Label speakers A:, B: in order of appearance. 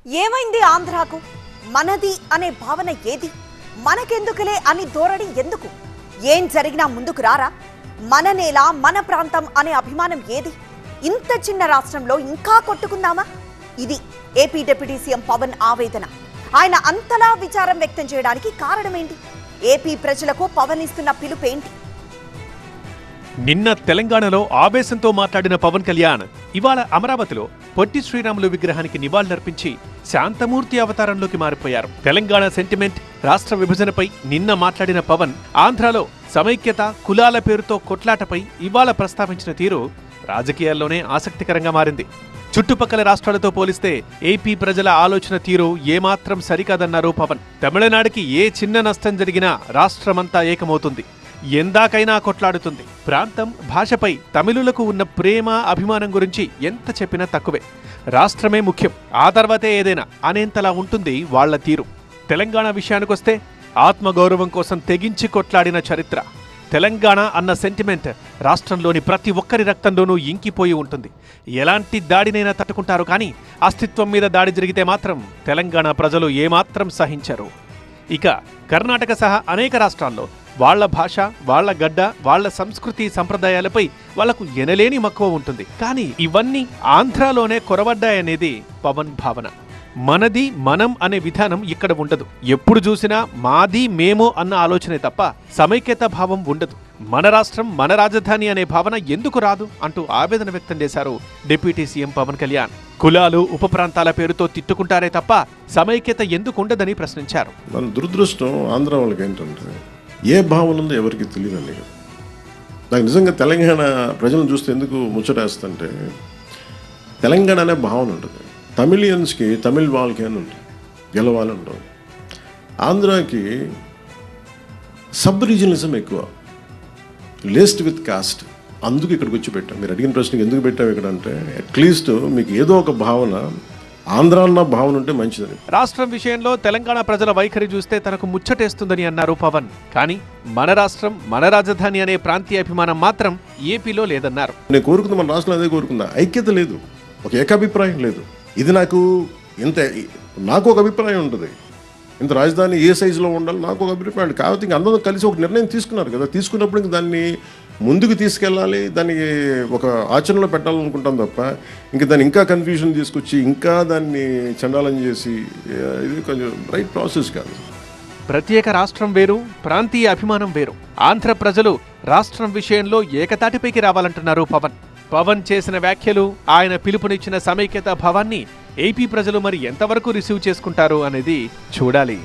A: ఏమైంది ఆంధ్రాకు? మనది అనే భావన ఏది? మనకెందుకులే అని ధోరణి ఎందుకు? ఏం జరిగినా ముందుకు రారా? మన నేల మన ప్రాంతం అనే అభిమానం ఏది? ఇంత చిన్న రాష్ట్రంలో ఇంకా కొట్టుకుందామా? ఇది ఏపీ డిప్యూటీ సీఎం పవన్ ఆవేదన. ఆయన అంతలా విచారం వ్యక్తం చేయడానికి కారణమేంటి? ఏపీ ప్రజలకు పవన్ ఇస్తున్న పిలుపేంటి?
B: నిన్న తెలంగాణలో ఆవేశంతో మాట్లాడిన పవన్ కళ్యాణ్ ఇవాళ అమరావతిలో పొట్టి శ్రీరాములు విగ్రహానికి నివాళులర్పించి శాంతమూర్తి అవతారంలోకి మారిపోయారు. తెలంగాణ సెంటిమెంట్, రాష్ట్ర విభజనపై నిన్న మాట్లాడిన పవన్ ఆంధ్రాలో సమైక్యత, కులాల పేరుతో కొట్లాటపై ఇవాళ ప్రస్తావించిన తీరు రాజకీయాల్లోనే ఆసక్తికరంగా మారింది. చుట్టుపక్కల రాష్ట్రాలతో పోలిస్తే ఏపీ ప్రజల ఆలోచన తీరు ఏమాత్రం సరికాదన్నారు పవన్. తమిళనాడుకి ఏ చిన్న నష్టం జరిగినా రాష్ట్రమంతా ఏకమవుతుంది, ఎందాకైనా కొట్లాడుతుంది. ప్రాంతం, భాషపై తమిళులకు ఉన్న ప్రేమ, అభిమానం గురించి ఎంత చెప్పినా తక్కువే. రాష్ట్రమే ముఖ్యం, ఆ తర్వాతే ఏదైనా అనేంతలా ఉంటుంది వాళ్ల తీరు. తెలంగాణ విషయానికొస్తే ఆత్మగౌరవం కోసం తెగించి కొట్లాడిన చరిత్ర. తెలంగాణ అన్న సెంటిమెంట్ రాష్ట్రంలోని ప్రతి ఒక్కరి రక్తంలోనూ ఇంకిపోయి ఉంటుంది. ఎలాంటి దాడినైనా తట్టుకుంటారు, కానీ అస్తిత్వం మీద దాడి జరిగితే మాత్రం తెలంగాణ ప్రజలు ఏమాత్రం సహించరు. ఇక కర్ణాటక సహా అనేక రాష్ట్రాల్లో వాళ్ల భాష, వాళ్ల గడ్డ, వాళ్ల సంస్కృతి సంప్రదాయాలపై వాళ్లకు ఎనలేని మక్కువ ఉంటుంది. కానీ ఇవన్నీ ఆంధ్రాలోనే కొరవడ్డాయనేది పవన్ భావన. మనది, మనం అనే విధానం ఇక్కడ ఉండదు. ఎప్పుడు చూసినా మాది, మేము అన్న ఆలోచనే తప్ప సమైక్యత భావం ఉండదు. మన రాష్ట్రం, మన రాజధాని అనే భావన ఎందుకు రాదు అంటూ ఆవేదన వ్యక్తం చేశారు డిప్యూటీ సీఎం పవన్ కళ్యాణ్. కులాలు, ఉప ప్రాంతాల పేరుతో తిట్టుకుంటారే తప్ప సమైక్యత ఎందుకు ఉండదని ప్రశ్నించారు.
C: మన దురదృష్టం ఆంధ్ర వాళ్ళకి ఏంటంటే ఏ భావన ఉందో ఎవరికి తెలియదండి. నాకు నిజంగా తెలంగాణ ప్రజలను చూస్తే ఎందుకు ముచ్చటేస్తుంటే తెలంగాణ అనే భావన ఉంటుంది. తమిళియన్స్కి, తమిళ్ వాళ్ళకి అని ఉంటుంది, గెలవాలని ఉంటుంది. ఆంధ్రాకి సబ్ రీజనలిజం ఎక్కువ, లేస్ట్ విత్ కాస్ట్. అందుకు ఇక్కడికి వచ్చి పెట్టాం. మీరు అడిగిన ప్రశ్నకి ఎందుకు పెట్టాం ఇక్కడ అంటే, అట్లీస్ట్ మీకు ఏదో ఒక భావన, ఆంధ్ర అన్న భావన ఉంటే మంచిదని.
B: రాష్ట్రం విషయంలో తెలంగాణ ప్రజల వైఖరి చూస్తే తనకు ముచ్చటేస్తుందని అన్నారు పవన్. కానీ మన రాష్ట్రం, మన రాజధాని అనే ప్రాంతీయ అభిమానం మాత్రం ఏపీలో లేదన్నారు.
C: నేను కోరుకుంది మన రాష్ట్రంలో అదే కోరుకుందా, ఐక్యత లేదు, ఒక ఏకాభిప్రాయం లేదు. ఇది నాకు ఒక అభిప్రాయం ఉంటుంది. ఇంత రాజధాని ఏ సైజులో ఉండాలి నాకు ఒక అభిప్రాయం. కాబట్టి ఇంక అందరూ కలిసి ఒక నిర్ణయం తీసుకున్నారు కదా. తీసుకున్నప్పుడు ఇంక దాన్ని ముందుకు తీసుకెళ్ళాలి, దాన్ని ఒక ఆచరణలో పెట్టాలనుకుంటాం తప్ప ఇంకా దాన్ని ఇంకా కన్ఫ్యూజన్ తీసుకొచ్చి ఇంకా దాన్ని చండాలం చేసి ఇది కొంచెం రైట్ ప్రాసెస్ కాదు.
B: ప్రత్యేక రాష్ట్రం వేరు, ప్రాంతీయ అభిమానం వేరు. ఆంధ్ర ప్రజలు రాష్ట్రం విషయంలో ఏకతాటిపైకి రావాలంటున్నారు పవన్. పవన్ చేసిన వ్యాఖ్యలు, ఆయన పిలుపునిచ్చిన సమైక్యత భావాన్ని ఏపీ ప్రజలు మరి ఎంతవరకు రిసీవ్ చేసుకుంటారు అనేది చూడాలి.